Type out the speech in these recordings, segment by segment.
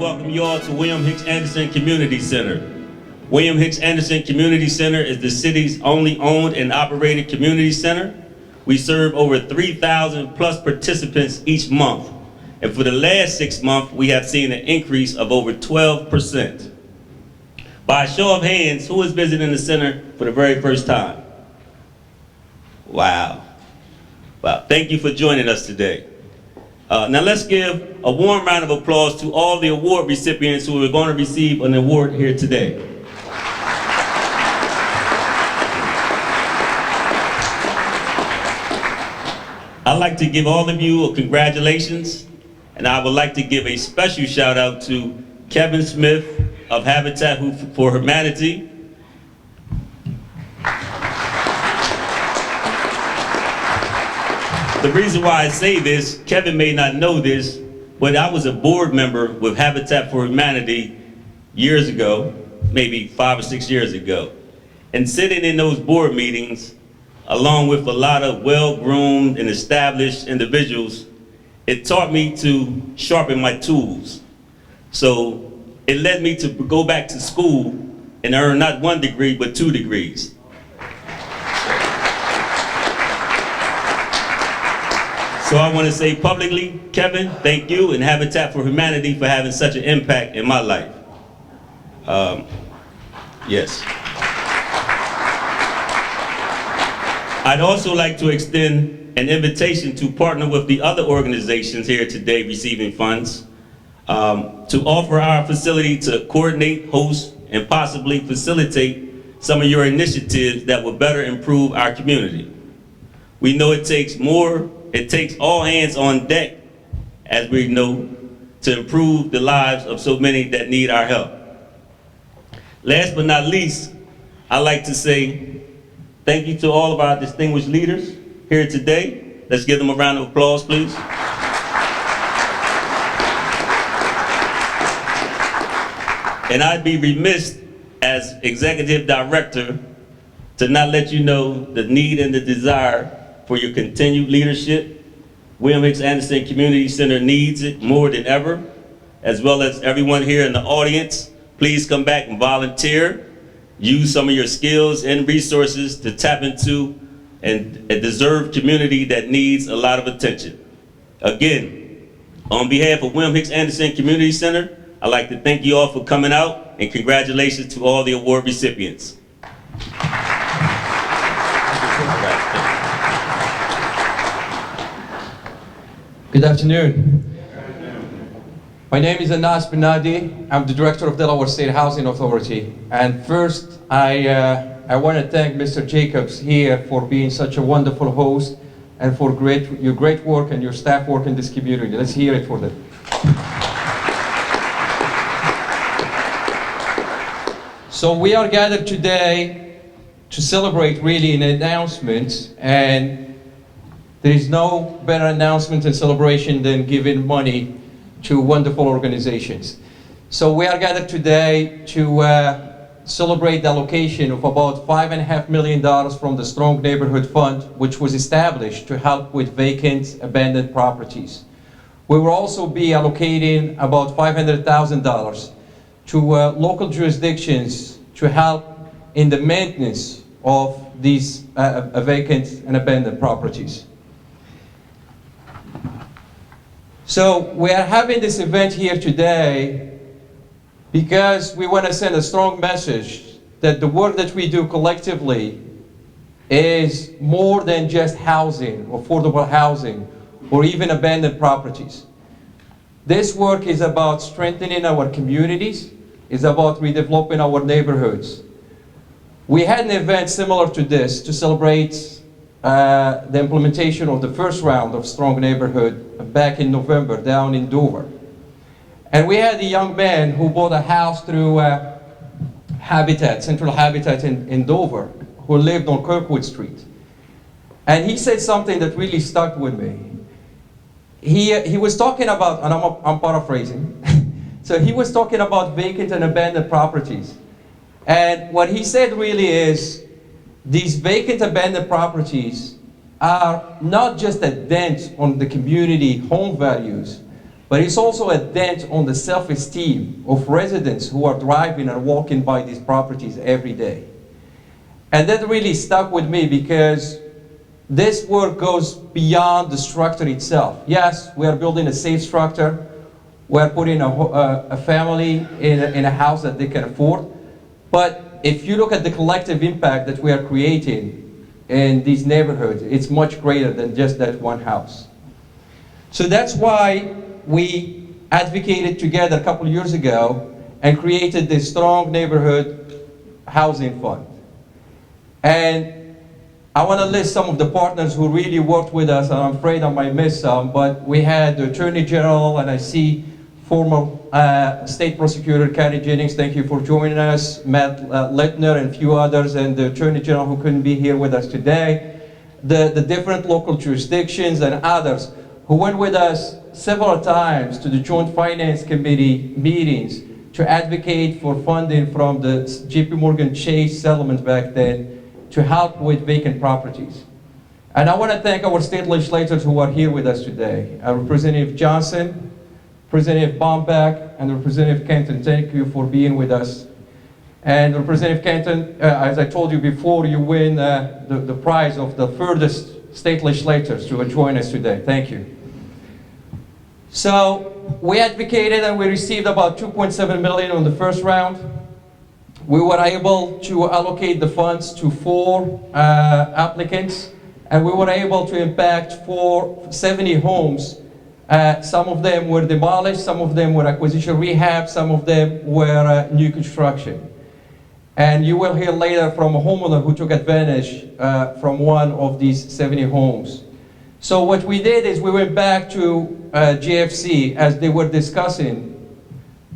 welcome you all to William Hicks Anderson Community Center. William Hicks Anderson Community Center is the city's only owned and operated community center. We serve over 3,000 plus participants each month. And for the last 6 months, we have seen an increase of over 12%. By a show of hands, who is visiting the center for the very first time? Wow. Wow, thank you for joining us today. Now let's give a warm round of applause to all the award recipients who are going to receive an award here today. I'd like to give all of you a congratulations, and I would like to give a special shout out to Kevin Smith of Habitat for Humanity. The reason why I say this, Kevin may not know this, but I was a board member with Habitat for Humanity years ago, maybe 5 or 6 years ago. And sitting in those board meetings, along with a lot of well-groomed and established individuals, it taught me to sharpen my tools. So it led me to go back to school and earn not 1 degree, but 2 degrees. So I want to say publicly, Kevin, thank you, and Habitat for Humanity for having such an impact in my life. Yes. I'd also like to extend an invitation to partner with the other organizations here today receiving funds to offer our facility to coordinate, host, and possibly facilitate some of your initiatives that will better improve our community. We know it takes all hands on deck, as we know, to improve the lives of so many that need our help. Last but not least, I'd like to say thank you to all of our distinguished leaders here today. Let's give them a round of applause, please. And I'd be remiss as executive director to not let you know the need and the desire for your continued leadership. William Hicks Anderson Community Center needs it more than ever, as well as everyone here in the audience. Please come back and volunteer. Use some of your skills and resources to tap into a deserved community that needs a lot of attention. Again, on behalf of William Hicks Anderson Community Center, I'd like to thank you all for coming out, and congratulations to all the award recipients. Good afternoon. My name is Addi. I'm the director of Delaware State Housing Authority. And first, I want to thank Mr. Jacobs here for being such a wonderful host and for your great work and your staff work in this community. Let's hear it for them. So we are gathered today to celebrate really an announcement, and there is no better announcement and celebration than giving money to wonderful organizations. So we are gathered today to celebrate the allocation of about $5.5 million from the Strong Neighborhood Fund, which was established to help with vacant, abandoned properties. We will also be allocating about $500,000 to local jurisdictions to help in the maintenance of these vacant and abandoned properties. So we are having this event here today because we want to send a strong message that the work that we do collectively is more than just housing, affordable housing, or even abandoned properties. This work is about strengthening our communities, it's about redeveloping our neighborhoods. We had an event similar to this to celebrate the implementation of the first round of Strong Neighborhood back in November down in Dover. And we had a young man who bought a house through Habitat, Central Habitat in Dover, who lived on Kirkwood Street. And he said something that really stuck with me. He was talking about, and I'm paraphrasing, so he was talking about vacant and abandoned properties. And what he said really is, these vacant abandoned properties are not just a dent on the community home values, but it's also a dent on the self-esteem of residents who are driving and walking by these properties every day. And that really stuck with me because this work goes beyond the structure itself. Yes, we are building a safe structure. We are putting a family in a house that they can afford. But if you look at the collective impact that we are creating in these neighborhoods, it's much greater than just that one house. So that's why we advocated together a couple of years ago and created this strong neighborhood housing fund. And I want to list some of the partners who really worked with us, and I'm afraid I might miss some, but we had the Attorney General, and I see former State Prosecutor Carrie Jennings, thank you for joining us, Matt Lettner and a few others, and the Attorney General who couldn't be here with us today, the different local jurisdictions and others who went with us several times to the Joint Finance Committee meetings to advocate for funding from the JP Morgan Chase settlement back then to help with vacant properties. And I want to thank our state legislators who are here with us today. Representative Johnson, Representative Bomback, and Representative Kenton, thank you for being with us. And Representative Kenton, as I told you before, you win the prize of the furthest state legislators to join us today. Thank you. So we advocated and we received about $2.7 million on the first round. We were able to allocate the funds to 4 applicants, and we were able to impact 70 homes. Some of them were demolished, some of them were acquisition rehab, some of them were new construction. And you will hear later from a homeowner who took advantage from one of these 70 homes. So what we did is we went back to GFC as they were discussing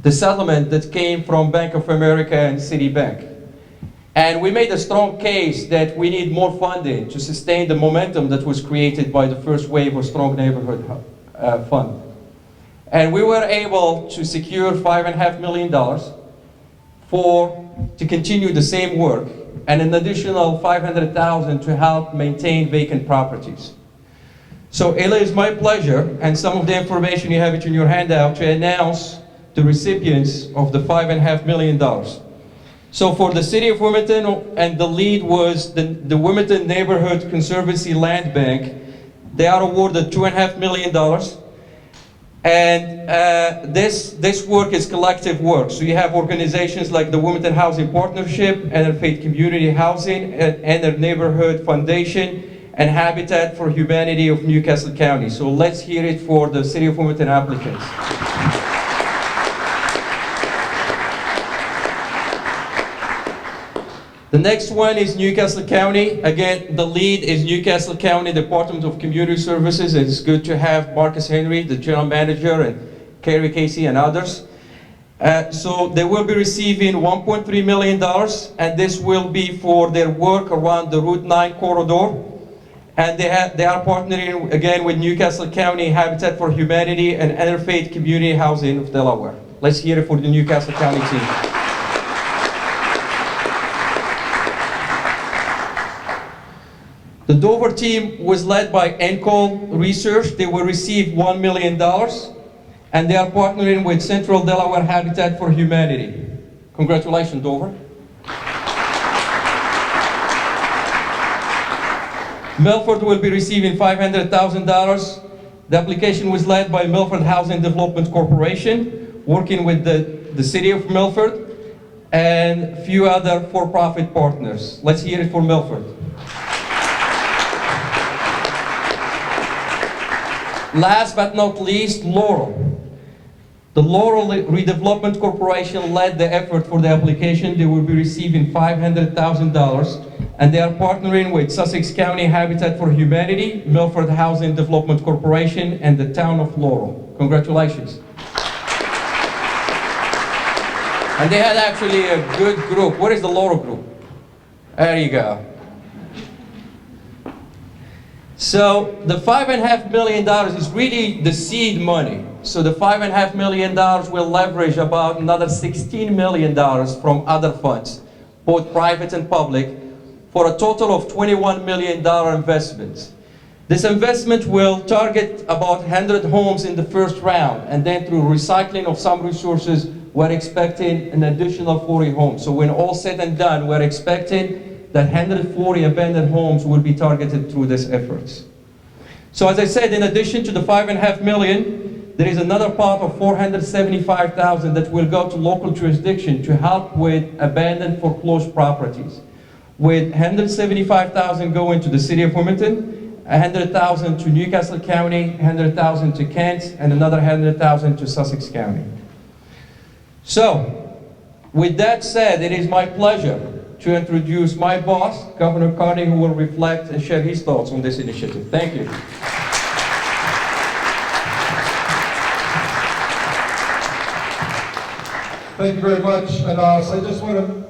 the settlement that came from Bank of America and Citibank. And we made a strong case that we need more funding to sustain the momentum that was created by the first wave of Strong Neighborhood Fund. And we were able to secure $5.5 million to continue the same work, and an additional $500,000 to help maintain vacant properties. So it is my pleasure, and some of the information you have it in your handout, to announce the recipients of the $5.5 million. So for the City of Wilmington, and the lead was the Wilmington Neighborhood Conservancy Land Bank, they are awarded $2.5 million. And this work is collective work. So you have organizations like the Wilmington Housing Partnership, Interfaith Community Housing, and Neighborhood Foundation, and Habitat for Humanity of Newcastle County. So let's hear it for the City of Wilmington applicants. The next one is Newcastle County. Again, the lead is Newcastle County Department of Community Services. It's good to have Marcus Henry, the general manager, and Kerry Casey and others. So they will be receiving $1.3 million, and this will be for their work around the Route 9 corridor. And they are partnering again with Newcastle County Habitat for Humanity and Interfaith Community Housing of Delaware. Let's hear it for the Newcastle County team. The Dover team was led by Encol Research. They will receive $1 million, and they are partnering with Central Delaware Habitat for Humanity. Congratulations, Dover. Milford will be receiving $500,000. The application was led by Milford Housing Development Corporation, working with the City of Milford and a few other for-profit partners. Let's hear it for Milford. Last but not least, Laurel. The Laurel Redevelopment Corporation led the effort for the application. They will be receiving $500,000, and they are partnering with Sussex County Habitat for Humanity, Milford Housing Development Corporation, and the town of Laurel. Congratulations. And they had actually a good group. What is the Laurel group? There you go. So the $5.5 million is really the seed money. So the $5.5 million will leverage about another $16 million from other funds, both private and public, for a total of $21 million investments. This investment will target about 100 homes in the first round, and then through recycling of some resources, we're expecting an additional 40 homes. So when all said and done, we're expecting that 140 abandoned homes will be targeted through these efforts. So as I said, in addition to the $5.5 million, there is another part of $475,000 that will go to local jurisdiction to help with abandoned foreclosed properties, with $175,000 going to the city of Wilmington, $100,000 to Newcastle County, $100,000 to Kent, and another $100,000 to Sussex County. So, with that said, it is my pleasure to introduce my boss, Governor Carney, who will reflect and share his thoughts on this initiative. Thank you. Thank you very much, Anas. I just want to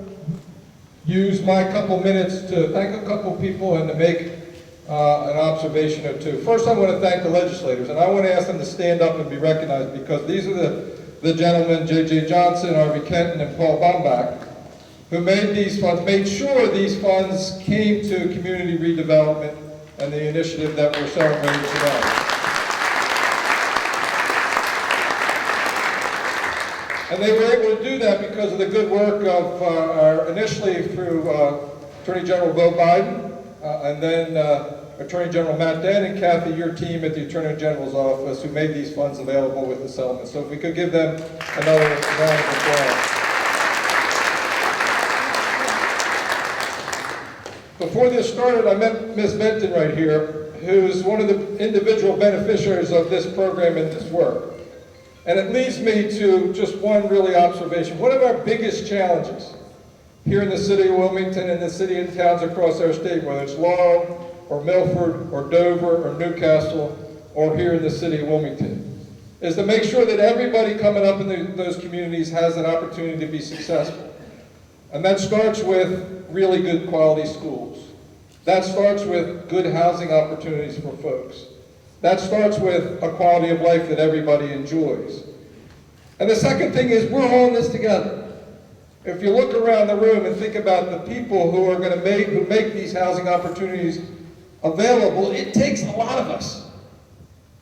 use my couple minutes to thank a couple people and to make an observation or two. First, I want to thank the legislators, and I want to ask them to stand up and be recognized, because these are the gentlemen, J.J. Johnson, Harvey Kenton, and Paul Baumbach, who made these funds, made sure these funds came to community redevelopment and the initiative that we're celebrating today. And they were able to do that because of the good work of initially through Attorney General Beau Biden, and then Attorney General Matt Dent, and Kathy, your team at the Attorney General's office, who made these funds available with the settlement. So if we could give them another round of applause. Before this started, I met Ms. Benton right here, who's one of the individual beneficiaries of this program and this work. And it leads me to just one really observation. One of our biggest challenges here in the city of Wilmington and the city and towns across our state, whether it's Laurel or Milford or Dover or Newcastle or here in the city of Wilmington, is to make sure that everybody coming up in those communities has an opportunity to be successful. And that starts with really good quality schools. That starts with good housing opportunities for folks. That starts with a quality of life that everybody enjoys. And the second thing is, we're all in this together. If you look around the room and think about the people who are going to make these housing opportunities available, it takes a lot of us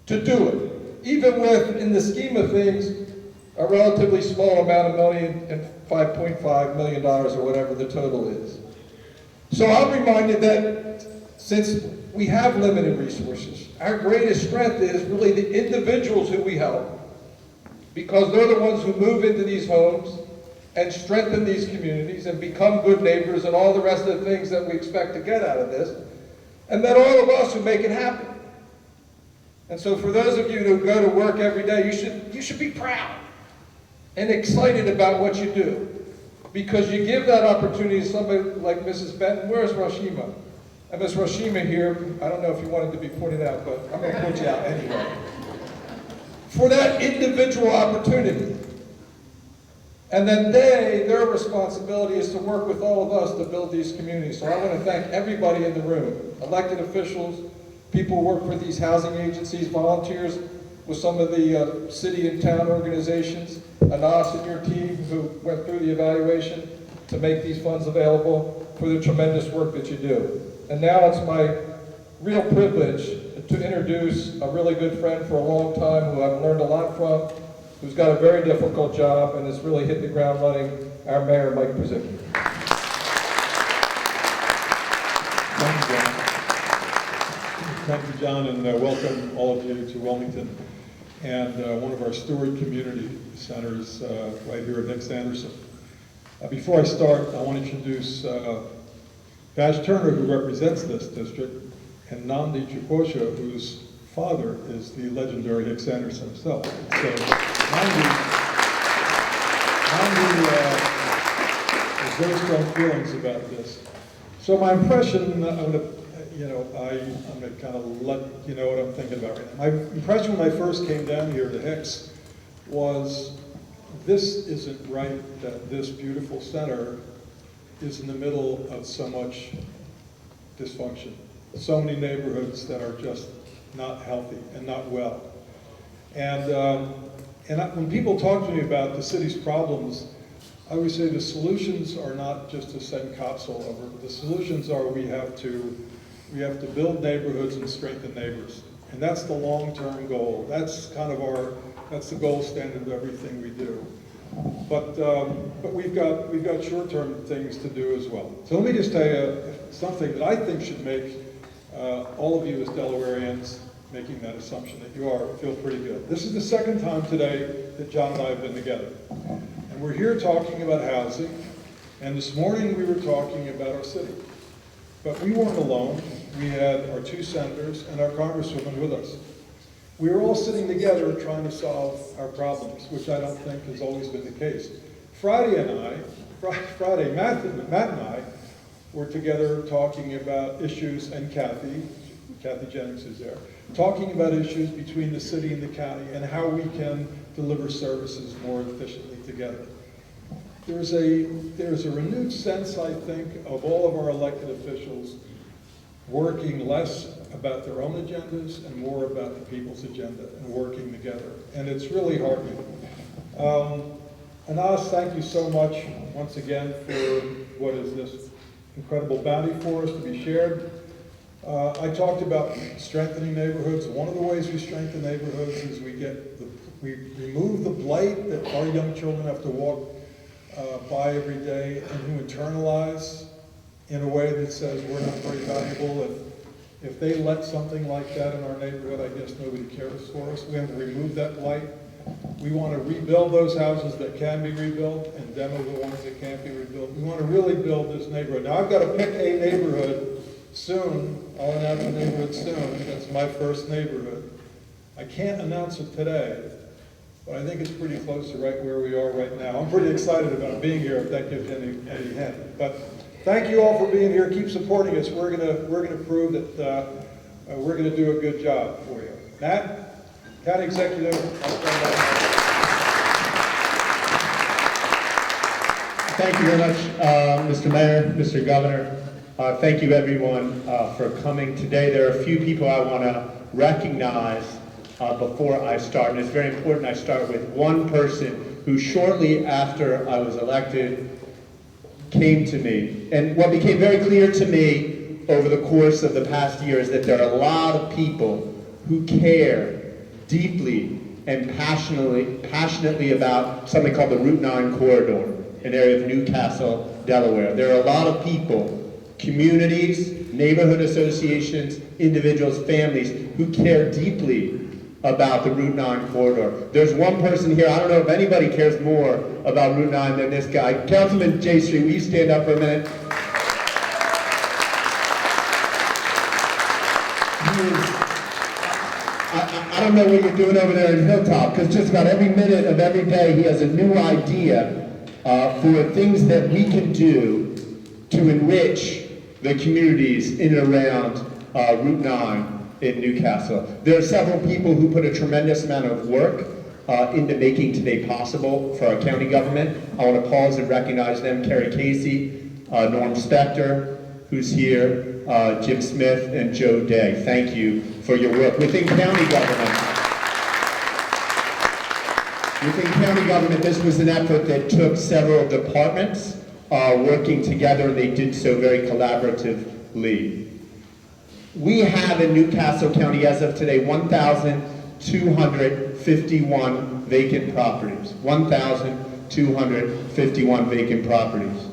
to do it. Even with, in the scheme of things, a relatively small amount of money, and $5.5 million or whatever the total is. So I'm reminded that since we have limited resources, our greatest strength is really the individuals who we help, because they're the ones who move into these homes and strengthen these communities and become good neighbors and all the rest of the things that we expect to get out of this, and then all of us who make it happen. And so for those of you who go to work every day, you should be proud and excited about what you do, because you give that opportunity to somebody like Mrs. Benton. Where's Rashima? And Ms. Rashima here, I don't know if you wanted to be pointed out, but I'm going to point you out anyway. For that individual opportunity. And then their responsibility is to work with all of us to build these communities. So I want to thank everybody in the room, elected officials, people who work for these housing agencies, volunteers with some of the city and town organizations, Anas and your team who went through the evaluation to make these funds available, for the tremendous work that you do. And now it's my real privilege to introduce a really good friend for a long time, who I've learned a lot from, who's got a very difficult job and has really hit the ground running, our Mayor, Mike Przicki. Thank you, John, and welcome all of you to Wilmington and one of our storied community centers right here at Hicks Anderson. Before I start, I want to introduce Baj Turner, who represents this district, and Namdi Chukwosha, whose father is the legendary Hicks Anderson himself. So Namdi has very strong feelings about this. So my impression, I'm going to kind of let you know what I'm thinking about right now. My impression when I first came down here to Hicks was, this isn't right that this beautiful center is in the middle of so much dysfunction. So many neighborhoods that are just not healthy and not well. And when people talk to me about the city's problems, I always say the solutions are not just to send cops all over. The solutions are we have to We have to build neighborhoods and strengthen neighbors. And that's the long-term goal. That's kind of that's the gold standard of everything we do. But we've got short-term things to do as well. So let me just tell you something that I think should make all of you as Delawareans, making that assumption that you are, feel pretty good. This is the second time today that John and I have been together. And we're here talking about housing, and this morning we were talking about our city. But we weren't alone. We had our 2 senators and our congresswoman with us. We were all sitting together trying to solve our problems, which I don't think has always been the case. Friday, Matt and I were together talking about issues, and Kathy Jennings is there, talking about issues between the city and the county and how we can deliver services more efficiently together. There's a renewed sense, I think, of all of our elected officials working less about their own agendas and more about the people's agenda and working together. And it's really heartening. Anas, thank you so much once again for what is this incredible bounty for us to be shared. I talked about strengthening neighborhoods. One of the ways we strengthen neighborhoods is we remove the blight that our young children have to walk by every day and who internalize in a way that says we're not very valuable. If they let something like that in our neighborhood, I guess nobody cares for us. We have to remove that blight. We want to rebuild those houses that can be rebuilt and demo the ones that can't be rebuilt. We want to really build this neighborhood. Now I've got to pick a neighborhood soon. I'll announce a neighborhood soon. That's my first neighborhood. I can't announce it today, but I think it's pretty close to right where we are right now. I'm pretty excited about being here, if that gives any hint. But thank you all for being here. Keep supporting us. We're gonna prove that we're gonna do a good job for you. Matt, County Executive. Thank you very much, Mr. Mayor, Mr. Governor. Thank you, everyone, for coming today. There are a few people I want to recognize before I start, and it's very important I start with one person who shortly after I was elected came to me. And what became very clear to me over the course of the past year is that there are a lot of people who care deeply and passionately about something called the Route 9 corridor, an area of Newcastle, Delaware. There are a lot of people, communities, neighborhood associations, individuals, families who care deeply about the Route 9 corridor. There's one person here, I don't know if anybody cares more about Route 9 than this guy. Councilman J Street, will you stand up for a minute? I don't know what you're doing over there in Hilltop, because just about every minute of every day he has a new idea for things that we can do to enrich the communities in and around Route 9 in Newcastle. There are several people who put a tremendous amount of work into making today possible for our county government. I want to pause and recognize them. Carrie Casey, Norm Spector, who's here, Jim Smith, and Joe Day. Thank you for your work. Within county government, this was an effort that took several departments working together, and they did so very collaboratively. We have in Newcastle County, as of today, 1,251 vacant properties. 1,251 vacant properties.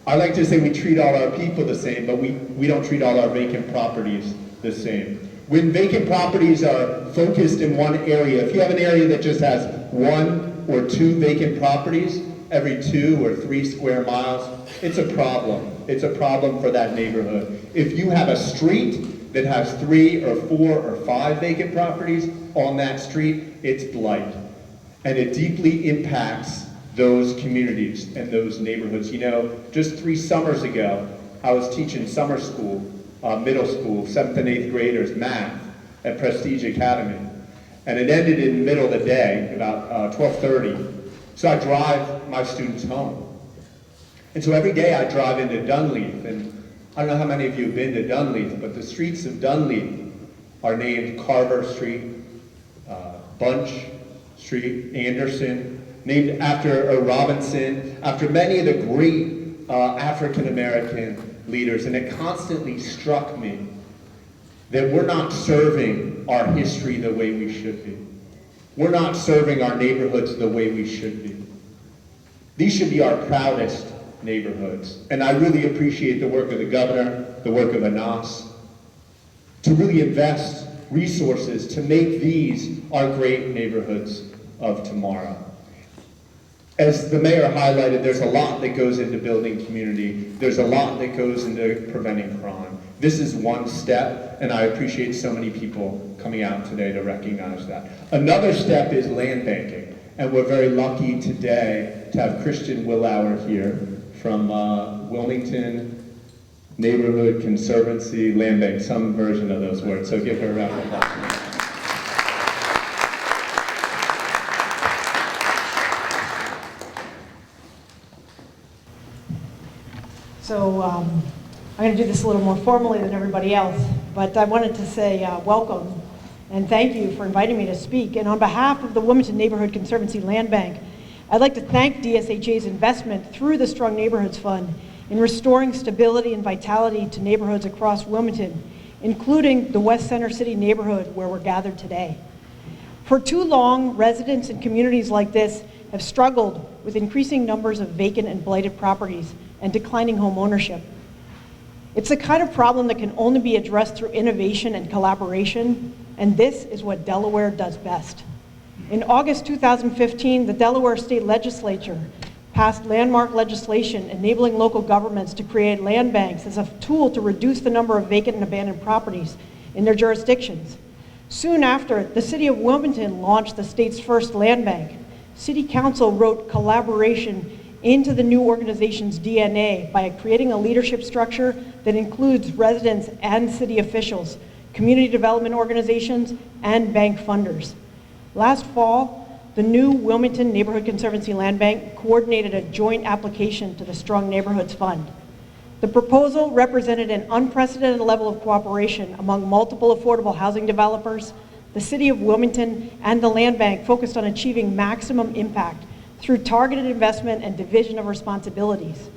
I like to say we treat all our people the same, but we don't treat all our vacant properties the same. When vacant properties are focused in one area, if you have an area that just has 1 or 2 vacant properties every 2 or 3 square miles, it's a problem. It's a problem for that neighborhood. If you have a street that has 3 or 4 or 5 vacant properties on that street, it's blight. And it deeply impacts those communities and those neighborhoods. You know, just 3 summers ago, I was teaching summer school, middle school, 7th and 8th graders, math at Prestige Academy. And it ended in the middle of the day, about 12:30. So I drive my students home. And so every day I drive into Dunleith, and I don't know how many of you have been to Dunleith, but the streets of Dunleith are named Carver Street, Bunch Street, Anderson, named after Robinson, after many of the great African-American leaders, and it constantly struck me that we're not serving our history the way we should be. We're not serving our neighborhoods the way we should be. These should be our proudest neighborhoods. And I really appreciate the work of the governor, the work of Anas, to really invest resources to make these our great neighborhoods of tomorrow. As the mayor highlighted, there's a lot that goes into building community. There's a lot that goes into preventing crime. This is one step, and I appreciate so many people coming out today to recognize that. Another step is land banking, and we're very lucky today to have Christian Willauer here from Wilmington Neighborhood Conservancy Land Bank, some version of those words, so give her a round of applause. So I'm going to do this a little more formally than everybody else, but I wanted to say welcome and thank you for inviting me to speak. And on behalf of the Wilmington Neighborhood Conservancy Land Bank, I'd like to thank DSHA's investment through the Strong Neighborhoods Fund in restoring stability and vitality to neighborhoods across Wilmington, including the West Center City neighborhood where we're gathered today. For too long, residents and communities like this have struggled with increasing numbers of vacant and blighted properties and declining home ownership. It's the kind of problem that can only be addressed through innovation and collaboration, and this is what Delaware does best. In August 2015, the Delaware State Legislature passed landmark legislation enabling local governments to create land banks as a tool to reduce the number of vacant and abandoned properties in their jurisdictions. Soon after, the city of Wilmington launched the state's first land bank. City Council wrote collaboration into the new organization's DNA by creating a leadership structure that includes residents and city officials, community development organizations, and bank funders. Last fall, the new Wilmington Neighborhood Conservancy Land Bank coordinated a joint application to the Strong Neighborhoods Fund. The proposal represented an unprecedented level of cooperation among multiple affordable housing developers. The city of Wilmington and the land bank focused on achieving maximum impact through targeted investment and division of responsibilities.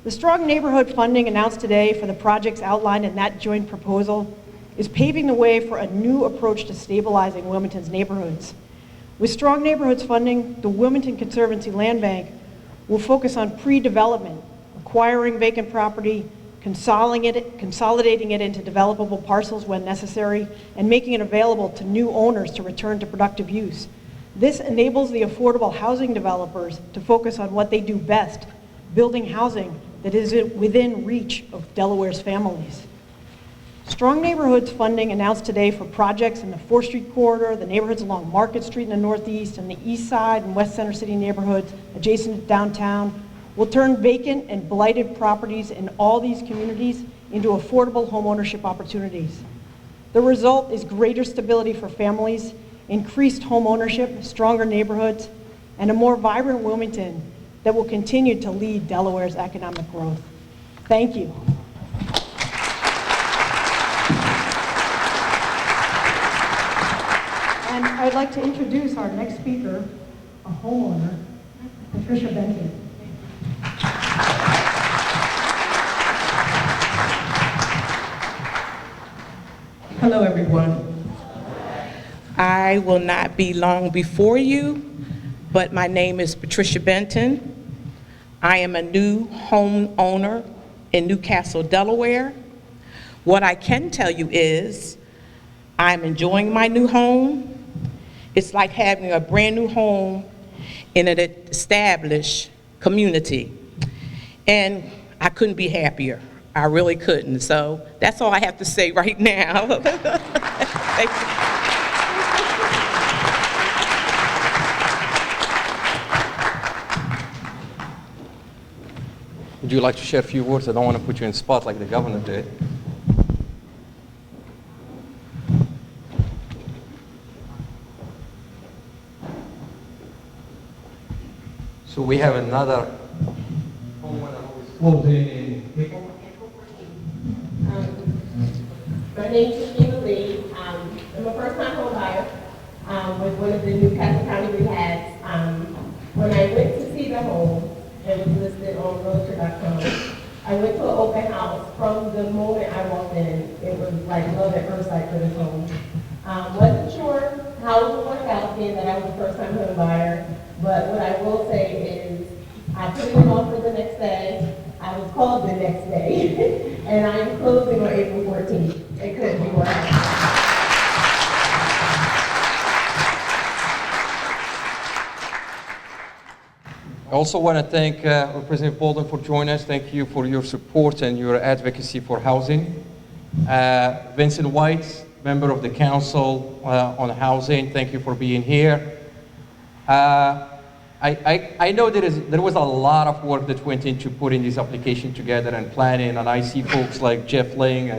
The Strong Neighborhood funding announced today for the projects outlined in that joint proposal is paving the way for a new approach to stabilizing Wilmington's neighborhoods. With Strong Neighborhoods funding, the Wilmington Conservancy Land Bank will focus on pre-development, acquiring vacant property, consolidating it into developable parcels when necessary, and making it available to new owners to return to productive use. This enables the affordable housing developers to focus on what they do best, building housing that is within reach of Delaware's families. Strong Neighborhoods funding announced today for projects in the 4th Street corridor, the neighborhoods along Market Street in the Northeast, and the East Side and West Center City neighborhoods adjacent to downtown will turn vacant and blighted properties in all these communities into affordable homeownership opportunities. The result is greater stability for families, increased home ownership, stronger neighborhoods, and a more vibrant Wilmington that will continue to lead Delaware's economic growth. Thank you. And I'd like to introduce our next speaker, a homeowner, Patricia Benton. Hello, everyone. I will not be long before you, but my name is Patricia Benton. I am a new homeowner in Newcastle, Delaware. What I can tell you is I'm enjoying my new home. It's like having a brand new home in an established community. And I couldn't be happier. I really couldn't. So that's all I have to say right now. Thank you. Would you like to share a few words? I don't want to put you in spot like the governor did. So we have another. My name is Christina Lee. I'm a first-time home buyer with one of the Newcastle County rehabs. When I went to see the home, it was listed on realtor.com. I went to an open house. From the moment I walked in, it was like love at first sight for this home. Wasn't sure how it would work out, being that I was a first-time home buyer, but what I will say is I put in an offer the next day. I was called the next day, and I am closing on April 14th. It couldn't be worse. I also want to thank Representative Bolden for joining us. Thank you for your support and your advocacy for housing. Vincent White, member of the Council on Housing, thank you for being here. I know there was a lot of work that went into putting this application together and planning, and I see folks like Jeff Ling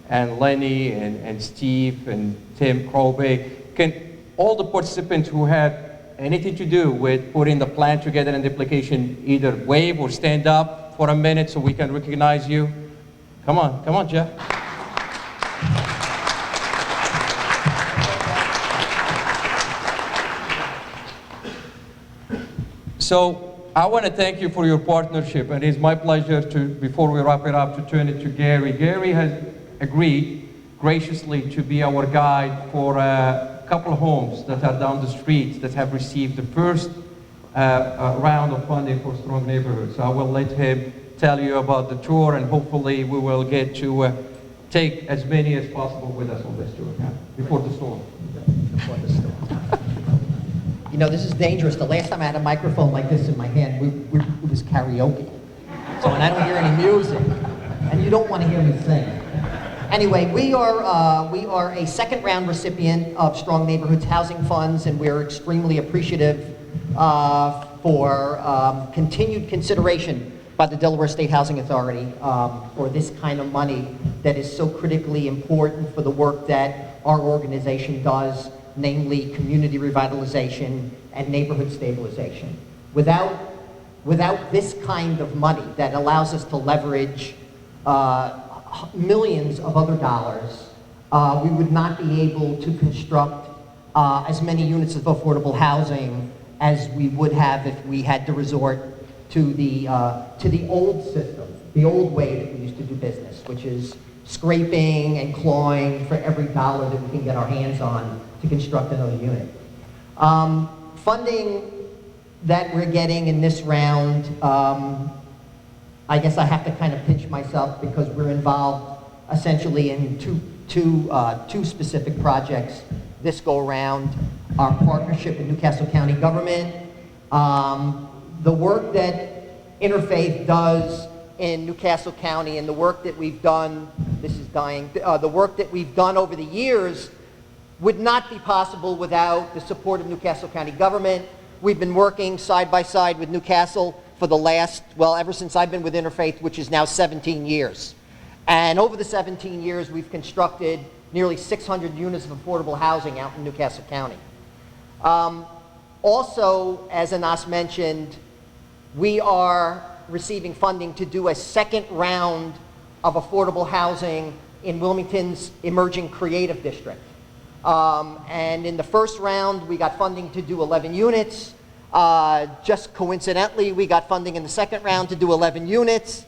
and Lenny and Steve and Tim Crowby. Can all the participants who had anything to do with putting the plan together and the application either wave or stand up for a minute so we can recognize you? Come on, Jeff. So I want to thank you for your partnership, and it's my pleasure to, before we wrap it up, to turn it to Gary. Gary has agreed graciously to be our guide for a couple of homes that are down the street that have received the first round of funding for Strong Neighborhoods. So I will let him tell you about the tour, and hopefully we will get to take as many as possible with us on this tour, before the storm. Before the storm. You know, this is dangerous. The last time I had a microphone like this in my hand, it was karaoke. So, and I don't hear any music, and you don't want to hear me sing. Anyway, we are a second round recipient of Strong Neighborhoods Housing Funds, and we're extremely appreciative for continued consideration by the Delaware State Housing Authority for this kind of money that is so critically important for the work that our organization does, namely community revitalization and neighborhood stabilization. Without this kind of money that allows us to leverage millions of other dollars, we would not be able to construct as many units of affordable housing as we would have if we had to resort to the old system, the old way that we used to do business, which is scraping and clawing for every dollar that we can get our hands on to construct another unit. Funding that we're getting in this round, I guess I have to kind of pinch myself because we're involved essentially in two specific projects this go around. Our partnership with Newcastle County government, the work that Interfaith does in Newcastle County, and the work that we've done, the work that we've done over the years would not be possible without the support of Newcastle County government. We've been working side by side with Newcastle for the last, well, ever since I've been with Interfaith, which is now 17 years. And over the 17 years, we've constructed nearly 600 units of affordable housing out in Newcastle County. Also, as Anas mentioned, we are receiving funding to do a second round of affordable housing in Wilmington's emerging creative district. And in the first round, we got funding to do 11 units. Just coincidentally, we got funding in the second round to do 11 units.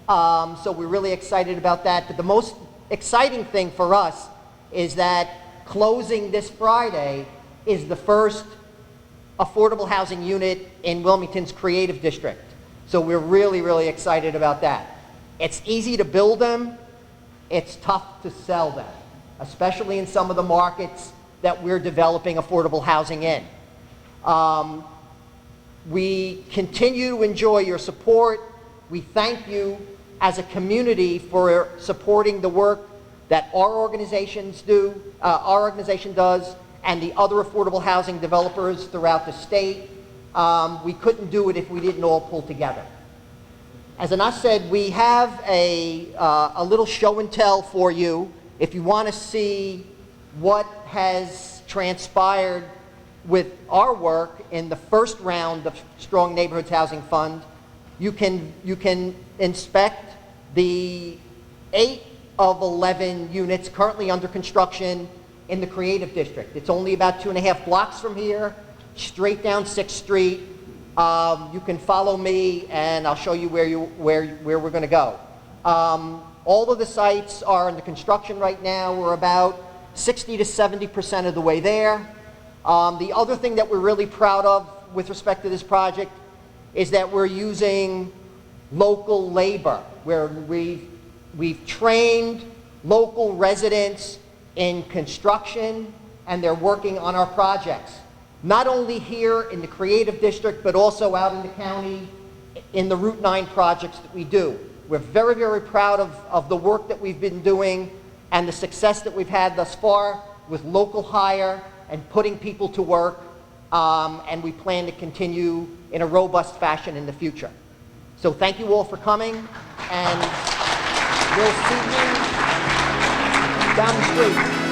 So we're really excited about that. But the most exciting thing for us is that closing this Friday is the first affordable housing unit in Wilmington's creative district. So we're really, really excited about that. It's easy to build them. It's tough to sell them, especially in some of the markets that we're developing affordable housing in. We continue to enjoy your support. We thank you as a community for supporting the work that our organization does, and the other affordable housing developers throughout the state. We couldn't do it if we didn't all pull together. As Anas said, we have a little show and tell for you. If you want to see what has transpired with our work in the first round of Strong Neighborhoods Housing Fund, you can inspect the 8 of 11 units currently under construction in the Creative District. It's only about 2.5 blocks from here, straight down 6th Street. You can follow me, and I'll show you where we're going to go. All of the sites are under construction right now. We're about 60 to 70% of the way there. The other thing that we're really proud of with respect to this project is that we're using local labor, where we've trained local residents in construction, and they're working on our projects. Not only here in the Creative District, but also out in the county in the Route 9 projects that we do. We're very, very proud of the work that we've been doing and the success that we've had thus far with local hire and putting people to work, and we plan to continue in a robust fashion in the future. So thank you all for coming, and we'll see you down the street.